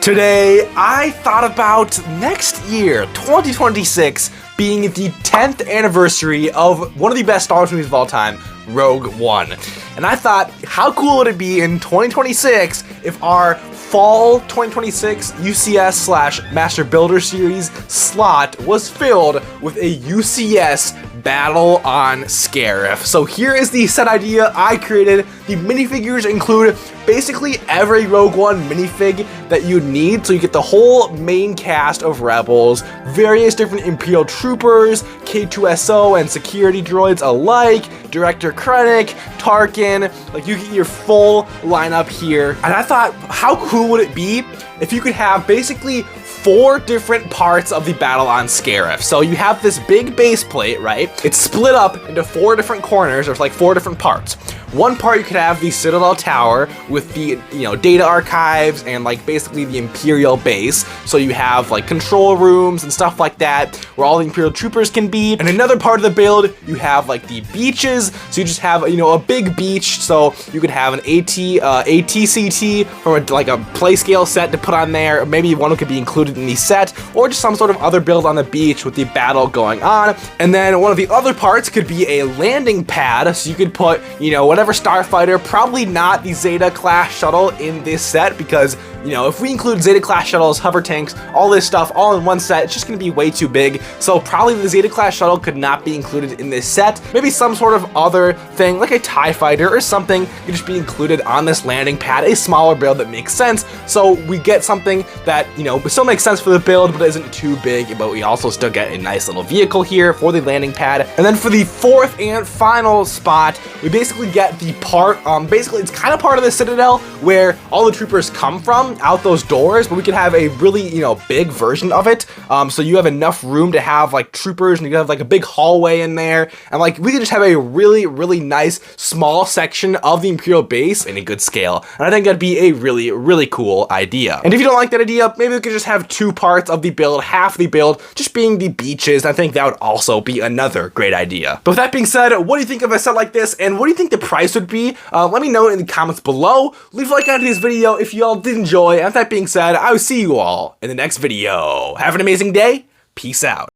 Today, I thought about next year, 2026, being the 10th anniversary of one of the best Star Wars movies of all time, Rogue One. And I thought, how cool would it be in 2026 if our fall 2026 UCS / Master Builder Series slot was filled with a UCS Battle on Scarif. So here is the set idea I created. The minifigures include basically every Rogue One minifig that you need, so you get the whole main cast of Rebels, various different Imperial troopers, K2SO and security droids alike, Director Krennic, Tarkin, like you get your full lineup here. And I thought, how cool would it be if you could have basically 4 different parts of the Battle on Scarif. So you have this big base plate, right? It's split up into 4 different corners. There's like 4 different parts. One part you could have the Citadel Tower with the, data archives and like basically the Imperial base. So you have like control rooms and stuff like that where all the Imperial troopers can be. And another part of the build, you have like the beaches. So you just have, a big beach. So you could have an ATCT from like a play scale set to put on there. Maybe one could be included in the set, or just some sort of other build on the beach with the battle going on. And then one of the other parts could be a landing pad. So you could put, whatever starfighter, probably not the Zeta class shuttle in this set, because if we include Zeta class shuttles, hover tanks, all this stuff all in one set, it's just going to be way too big. So probably the Zeta class shuttle could not be included in this set. Maybe some sort of other thing like a TIE fighter or something could just be included on this landing pad, a smaller build that makes sense. So we get something that, still makes sense for the build, but isn't too big, but we also still get a nice little vehicle here for the landing pad. And then for the 4th and final spot, we basically get the part, basically it's kind of part of the Citadel where all the troopers come from, out those doors, but we could have a really, big version of it. So you have enough room to have like troopers, and you have like a big hallway in there, and like we could just have a really, really nice small section of the Imperial base in a good scale. And I think that'd be a really, really cool idea. And if you don't like that idea, maybe we could just have 2 parts of the build, half the build just being the beaches. I think that would also be another great idea. But with that being said, what do you think of a set like this, and what do you think the price would be? Let me know in the comments below. Leave a like on today's video if you all did enjoy. And with that being said, I will see you all in the next video. Have an amazing day. Peace out.